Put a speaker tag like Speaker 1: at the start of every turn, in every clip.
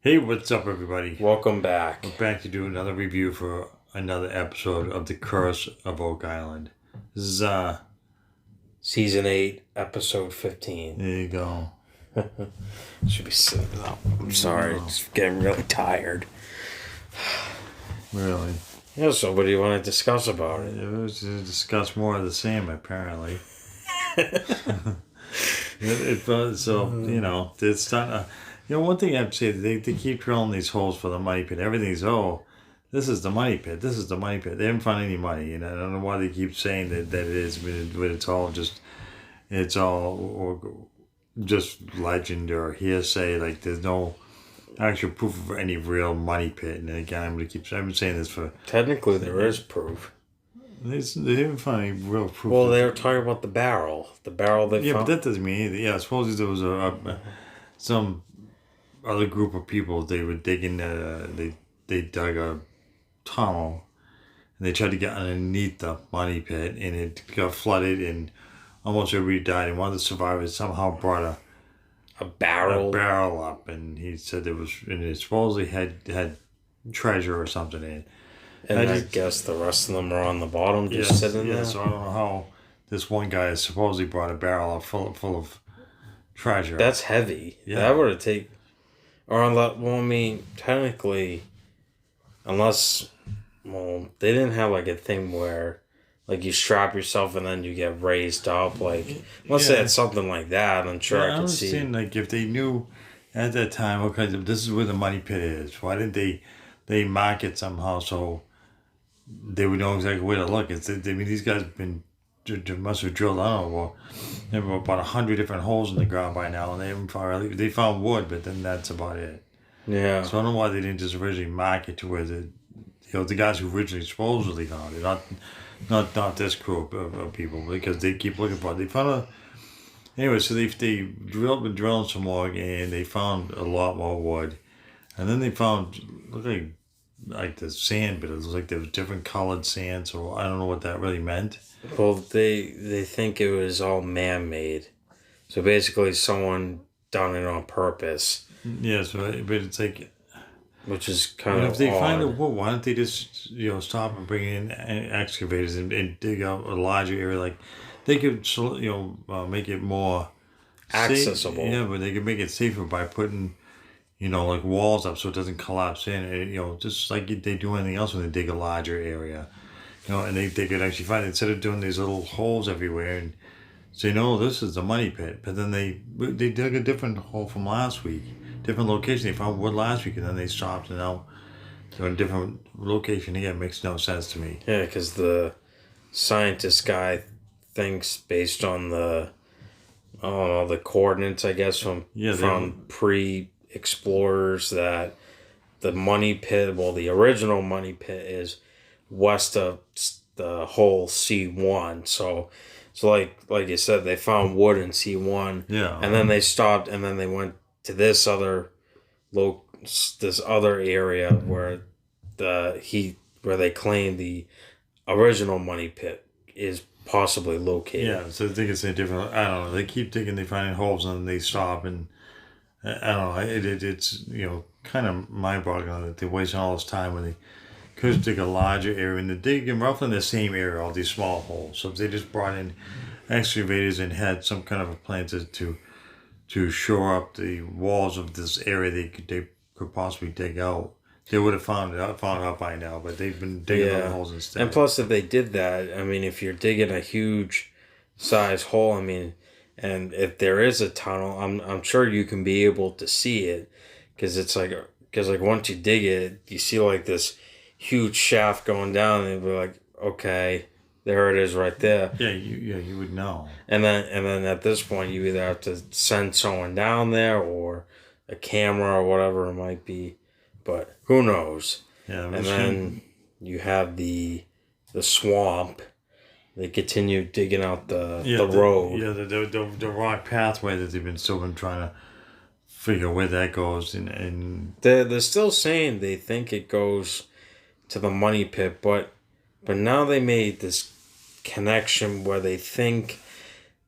Speaker 1: Hey, what's up, everybody?
Speaker 2: Welcome back.
Speaker 1: We're back to do another review for another episode of The Curse of Oak Island. This is,
Speaker 2: Season 8, Episode 15.
Speaker 1: there you go.
Speaker 2: Should be sitting up. I'm sorry, it's getting really tired.
Speaker 1: Really.
Speaker 2: Yeah, so what do you want to discuss about it?
Speaker 1: It was to discuss more of the same, apparently. It's starting to, one thing I have to say, they keep drilling these holes for the money pit. Everything's, this is the money pit. This is the money pit. They haven't found any money, and I don't know why they keep saying that it is, but it's all just legend or hearsay. Like, there's no actual proof of any real money pit. And again, I've been saying this for...
Speaker 2: Technically, there is proof.
Speaker 1: They haven't found any real proof.
Speaker 2: Well, they were talking about the barrel. The barrel they
Speaker 1: Yeah,
Speaker 2: found.
Speaker 1: but that doesn't mean anything. Yeah, supposedly there was some other group of people. They were digging. They dug a tunnel, and they tried to get underneath the money pit, and it got flooded, and almost everybody died. And one of the survivors somehow brought
Speaker 2: A
Speaker 1: a
Speaker 2: barrel.
Speaker 1: barrel up, and he said and it supposedly had treasure or something in it.
Speaker 2: And I guess the rest of them are on the bottom just sitting there.
Speaker 1: So I don't know how this one guy supposedly brought a barrel up full of treasure.
Speaker 2: That's heavy.
Speaker 1: Yeah.
Speaker 2: That would have taken... Or unless... Well, I mean, technically... Unless... Well, they didn't have like a thing where... Like you strap yourself and then you get raised up. Like, unless they had something like that, I'm sure I could see.
Speaker 1: understand, like, if they knew at that time, okay, this is where the money pit is, why didn't they mark it somehow so they would know exactly where to look? These guys must have drilled, I don't know, there were about 100 different holes in the ground by now, and they found wood, but then that's about it.
Speaker 2: Yeah.
Speaker 1: So I don't know why they didn't just originally mark it to where the guys who originally supposedly found it, not this group of people, because they keep looking for it. They found anyway, so they been drilling some more, and they found a lot more wood, and then they found looked like the sand, but it was like there was different colored sand. So I don't know what that really meant.
Speaker 2: Well, they think it was all man-made. So basically someone done it on purpose.
Speaker 1: Yeah, but it's like,
Speaker 2: Which is kind of
Speaker 1: if they
Speaker 2: odd.
Speaker 1: find the wood, why don't they just stop and bring in excavators and dig out a larger area? Like they could make it more
Speaker 2: Accessible.
Speaker 1: Yeah, but they could make it safer by putting like walls up so it doesn't collapse in. And, just like they do anything else when they dig a larger area. And they could actually find it, instead of doing these little holes everywhere and say, no, this is the money pit. But then they dug a different hole from last week, different location. They found wood last week, and then they stopped, and now they're in a different location again. It makes no sense to me.
Speaker 2: Yeah, because the scientist guy thinks based on the, I don't know, the coordinates, I guess, from pre-explorers that the money pit, well, the original money pit is west of the whole C1. So like you said, they found wood in C1.
Speaker 1: Yeah.
Speaker 2: And then they stopped, and then they went to this other area where where they claim the original money pit is possibly located.
Speaker 1: Yeah, so I think it's a different. I don't know. They keep digging, they find holes, and then they stop, and I don't know. It's kind of mind-boggling that they're wasting all this time when they could dig a larger area, and they're digging roughly in the same area, all these small holes. So if they just brought in excavators and had some kind of a plan to shore up the walls of this area they could possibly dig out, they would have found out by now. But they've been digging other holes instead.
Speaker 2: And plus, if they did that, I mean, if you're digging a huge size hole, I mean, and if there is a tunnel, I'm sure you can be able to see it, because once you dig it, you see like this huge shaft going down, and you'll be like, okay, there it is right there.
Speaker 1: Yeah, you would know.
Speaker 2: And then at this point, you either have to send someone down there or a camera or whatever it might be, but who knows?
Speaker 1: Yeah,
Speaker 2: and then you have the swamp. They continue digging out the road.
Speaker 1: The rock pathway that they've still been trying to figure where that goes, and
Speaker 2: they're still saying they think it goes to the money pit, but now they made this connection where they think,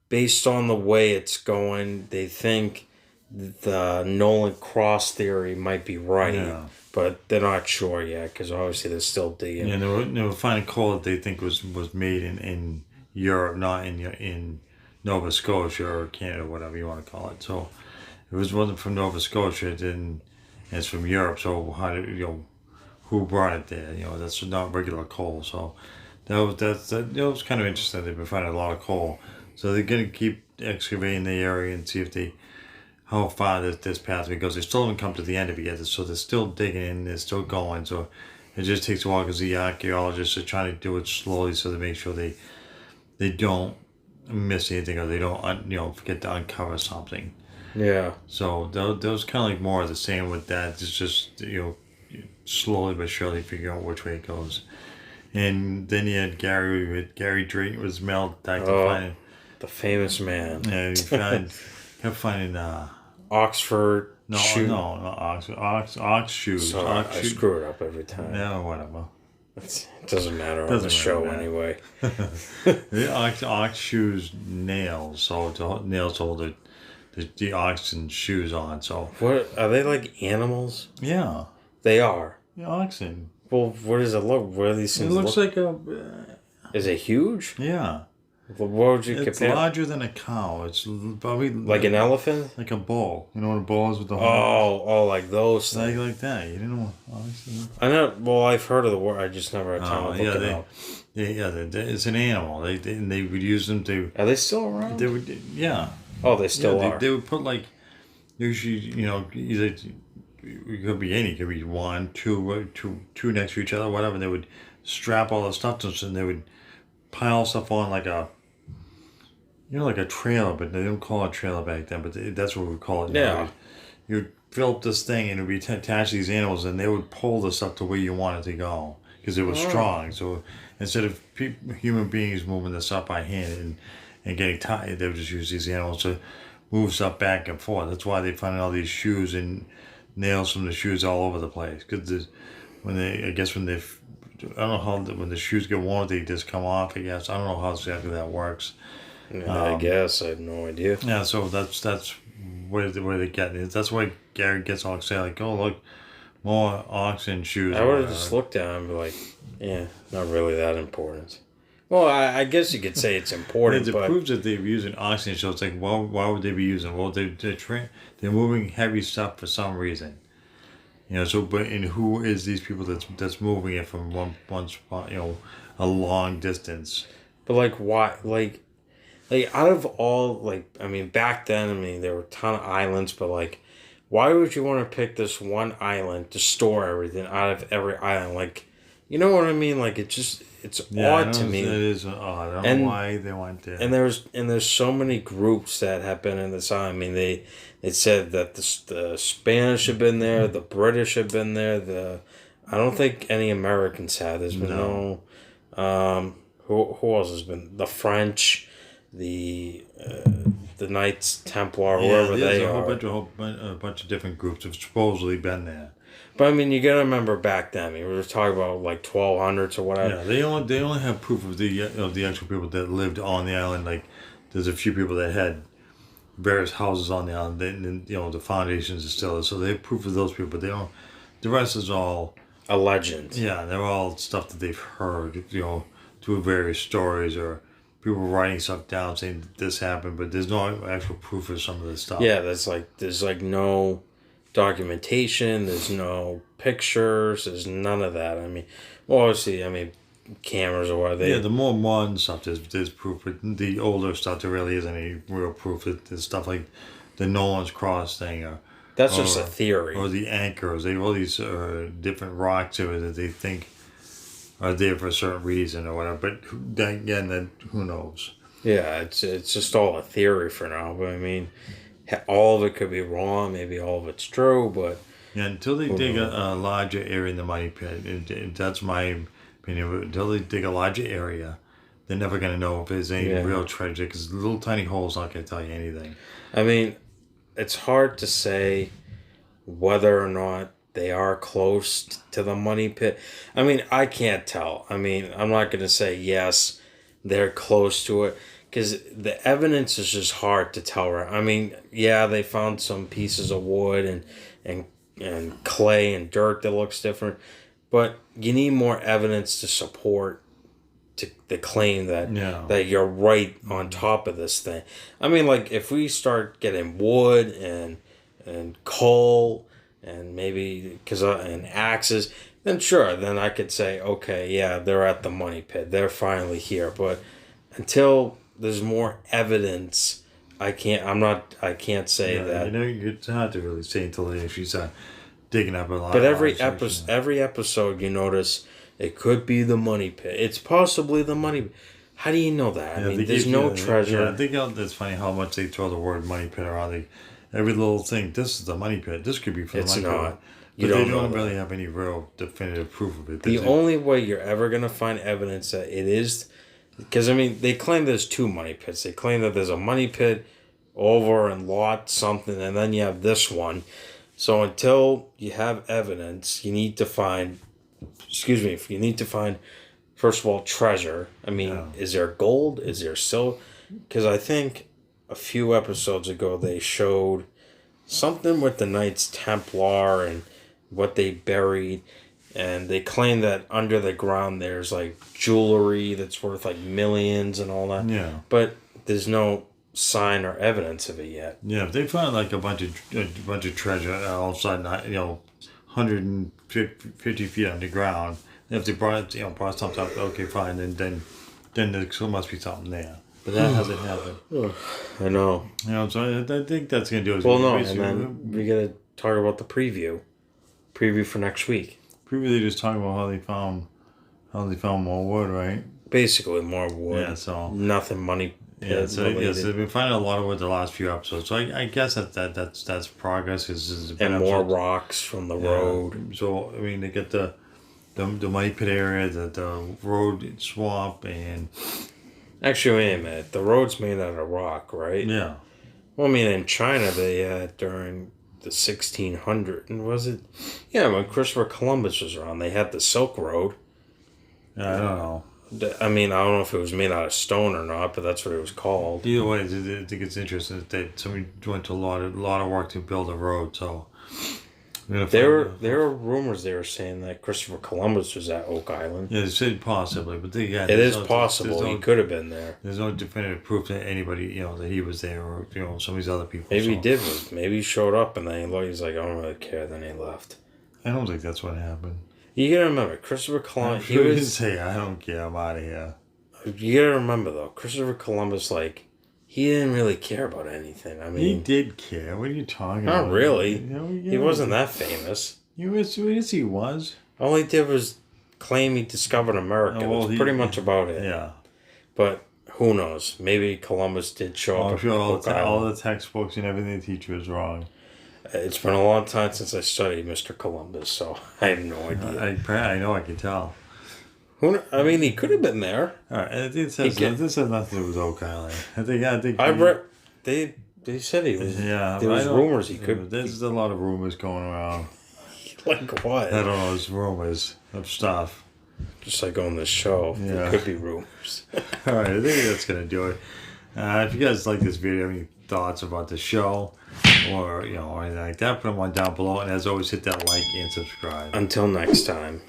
Speaker 2: based on the way it's going, they think the Nolan Cross theory might be right,
Speaker 1: Yeah.
Speaker 2: but they're not sure yet because obviously they're still digging.
Speaker 1: Yeah, they were finding coal that they think was made in Europe, not in Nova Scotia or Canada, whatever you want to call it. So it wasn't from Nova Scotia, it didn't. It's from Europe. So how do who brought it there? That's not regular coal. So that was kind of interesting. They've been finding a lot of coal, so they're gonna keep excavating the area and see if they how far this pathway goes. They still haven't come to the end of it yet, so they're still digging in. They're still going. So it just takes a while because the archaeologists are trying to do it slowly, so they make sure they don't miss anything or they don't forget to uncover something.
Speaker 2: Yeah.
Speaker 1: So those kind of like more of the same with that. It's just slowly but surely figure out which way it goes. And then you had Gary Drayton was Mel back to finding.
Speaker 2: The famous man.
Speaker 1: Yeah, he kept finding
Speaker 2: Oxford
Speaker 1: no
Speaker 2: shoe.
Speaker 1: no no ox shoes.
Speaker 2: Sorry,
Speaker 1: Ox
Speaker 2: I
Speaker 1: shoe-
Speaker 2: screw it up every time.
Speaker 1: Yeah, whatever.
Speaker 2: It doesn't matter on
Speaker 1: Doesn't
Speaker 2: the show
Speaker 1: matter.
Speaker 2: anyway.
Speaker 1: The ox shoes nails, so nails hold the oxen shoes on. So
Speaker 2: What are they like animals?
Speaker 1: yeah,
Speaker 2: They are.
Speaker 1: the oxen.
Speaker 2: Well, what does it look? What are these
Speaker 1: It
Speaker 2: things
Speaker 1: looks
Speaker 2: look?
Speaker 1: like a
Speaker 2: Is it huge?
Speaker 1: yeah.
Speaker 2: What would you
Speaker 1: It's
Speaker 2: compare?
Speaker 1: larger than a cow. It's probably
Speaker 2: Like an elephant?
Speaker 1: like a bull. You know what a bull is with the horn?
Speaker 2: Oh, like those
Speaker 1: Like
Speaker 2: things.
Speaker 1: like that. You didn't know what oxen?
Speaker 2: I know. Well, I've heard of the word. I just never had time
Speaker 1: Oh
Speaker 2: to look it up.
Speaker 1: it's an animal. They would use them to.
Speaker 2: Are they still around?
Speaker 1: They would yeah.
Speaker 2: Oh, they still
Speaker 1: Yeah,
Speaker 2: are.
Speaker 1: they would put like usually either it could be any, it could be one, two next to each other, whatever. And they would strap all the stuff to us, and they would pile stuff on like a like a trailer, but they didn't call it a trailer back then. But that's what we call it now.
Speaker 2: Yeah.
Speaker 1: You'd fill up this thing, and it would be attached to these animals, and they would pull the stuff to where you want it to go because it was strong. So instead of human beings moving this up by hand and getting tired, they would just use these animals to move stuff back and forth. That's why they find all these shoes and nails from the shoes all over the place. Because when they I don't know how when the shoes get worn, they just come off. I guess I don't know how exactly that works.
Speaker 2: Yeah, I guess I have no idea.
Speaker 1: Yeah, so that's where they get it. That's why Gary gets all excited, like, oh look, more oxen shoes.
Speaker 2: I would have just looked at him and be like, yeah, not really that important. Well, I guess you could say it's important,
Speaker 1: It
Speaker 2: but
Speaker 1: proves that they're using oxygen. So it's like, well, why would they be using? Well, they're moving heavy stuff for some reason. So and who is these people that's moving it from one spot, a long distance?
Speaker 2: but like why like out of all I mean back then there were a ton of islands, but like why would you want to pick this one island to store everything out of every island? Like, you know what I mean? Like it's odd to me.
Speaker 1: It is odd. I don't
Speaker 2: And-
Speaker 1: know why they went there.
Speaker 2: And there's so many groups that have been in this island. I mean, they said that the Spanish have been there, the British have been there. I don't think any Americans have. There's been no. Who else has been? The French, the Knights Templar, whoever
Speaker 1: there's
Speaker 2: they
Speaker 1: a
Speaker 2: are.
Speaker 1: a bunch of different groups have supposedly been there.
Speaker 2: But I mean, you gotta remember back then. I mean, we were talking about like 1200s or whatever.
Speaker 1: Yeah, they only have proof of the actual people that lived on the island. Like, there's a few people that had various houses on the island. And the foundations are still there, so they have proof of those people. But they don't. The rest is all
Speaker 2: A legend.
Speaker 1: yeah. They're all stuff that they've heard. Through various stories or people writing stuff down saying that this happened, but there's no actual proof of some of this stuff.
Speaker 2: Yeah, there's no documentation, there's no pictures, there's none of that. I mean, well, obviously, cameras or whatever.
Speaker 1: Yeah, the more modern stuff, there's proof. But the older stuff, there really isn't any real proof. There's stuff like the Nolan's Cross thing,
Speaker 2: that's just a theory.
Speaker 1: or the anchors. They have all these different rocks over that they think are there for a certain reason or whatever. But then who knows?
Speaker 2: Yeah, it's just all a theory for now. But I mean, all of it could be wrong. Maybe all of it's true. But
Speaker 1: Yeah, until they dig a larger area in the money pit, that's my opinion. But until they dig a larger area, they're never going to know if there's any real treasure because the little tiny hole's not going to tell you anything.
Speaker 2: I mean, it's hard to say whether or not they are close to the money pit. I mean, I can't tell. I mean, I'm not going to say yes, they're close to it because the evidence is just hard to tell. Right? I mean, yeah, they found some pieces of wood and clay and dirt that looks different, but you need more evidence to support the claim that you're right on top of this thing. I mean, like if we start getting wood and coal and maybe and axes, then sure, then I could say, okay, yeah, they're at the money pit. They're finally here. But until there's more evidence, I can't say that.
Speaker 1: You know, it's hard to really say until they actually start digging up a lot.
Speaker 2: But every episode, you notice it could be the money pit. It's possibly the money. How do you know that? I mean, there's no treasure.
Speaker 1: Yeah, I think that's funny how much they throw the word money pit around. Every little thing. This is the money pit. This could be for the money pit.
Speaker 2: You
Speaker 1: but
Speaker 2: don't
Speaker 1: they don't
Speaker 2: know
Speaker 1: really have any real definitive proof of it.
Speaker 2: The only way you're ever going to find evidence that it is... Because, I mean, they claim there's two money pits. They claim that there's a money pit over in Lot something, and then you have this one. So until you have evidence, you need to find... you need to find, first of all, treasure. I mean, Is there gold? Is there silver? Because I think a few episodes ago they showed something with the Knights Templar and what they buried, and they claim that under the ground there's like jewelry that's worth like millions and all that.
Speaker 1: Yeah.
Speaker 2: But there's no sign or evidence of it yet.
Speaker 1: Yeah, if they find like a bunch of treasure all of a sudden, 150 feet underground, if they brought something up, okay, fine, then there still must be something there. But that hasn't happened.
Speaker 2: I know.
Speaker 1: So I think that's gonna do it.
Speaker 2: Well, no, and then we gotta talk about the preview for next week.
Speaker 1: Previously, just talking about how they found more wood, right?
Speaker 2: Basically, more wood.
Speaker 1: Yeah, so
Speaker 2: nothing money.
Speaker 1: Yeah, so they've been finding a lot of wood the last few episodes. So I guess that's progress.
Speaker 2: And more rocks from the road.
Speaker 1: So I mean, they get the money pit area, the road swamp, and
Speaker 2: actually, wait a minute. The road's made out of rock, right?
Speaker 1: Yeah.
Speaker 2: Well, I mean, in China, they had during the 1600s, and was it? Yeah, when Christopher Columbus was around, they had the Silk Road.
Speaker 1: Yeah, I don't know.
Speaker 2: I mean, I don't know if it was made out of stone or not, but that's what it was called.
Speaker 1: Either way, I think it's interesting that somebody went to a lot of work to build a road. So
Speaker 2: there were rumors they were saying that Christopher Columbus was at Oak Island.
Speaker 1: Yeah, they said possibly, but it
Speaker 2: is possible he could have been there.
Speaker 1: There's no definitive proof that anybody that he was there or some of these other people.
Speaker 2: Maybe he did. Maybe he showed up and then he's like, I don't really care. Then he left.
Speaker 1: I don't think that's what happened.
Speaker 2: You gotta remember, Christopher Columbus.
Speaker 1: He was say, I don't care. I'm out of here.
Speaker 2: You gotta remember though, Christopher Columbus, he didn't really care about anything. I mean,
Speaker 1: he did care. What are you talking about?
Speaker 2: Not really. He wasn't that famous.
Speaker 1: Yes, he was.
Speaker 2: All he did was claim he discovered America. That's pretty much about it.
Speaker 1: Yeah.
Speaker 2: But who knows? Maybe Columbus did show up.
Speaker 1: I'm sure all the textbooks and everything the teacher was wrong.
Speaker 2: It's been a long time since I studied Mr. Columbus, so I have no idea.
Speaker 1: I know, I can tell.
Speaker 2: I mean, he could have been there.
Speaker 1: All right, this has nothing to do with Oak Island. I think.
Speaker 2: I read. They said he was.
Speaker 1: Yeah,
Speaker 2: there was rumors he could.
Speaker 1: There's a lot of rumors going around.
Speaker 2: Like what?
Speaker 1: I don't know. There's rumors of stuff.
Speaker 2: Just like on this show, there could be rumors.
Speaker 1: All right, I think that's gonna do it. If you guys like this video, have any thoughts about the show, or anything like that, put them on down below. And as always, hit that like and subscribe.
Speaker 2: Until next time.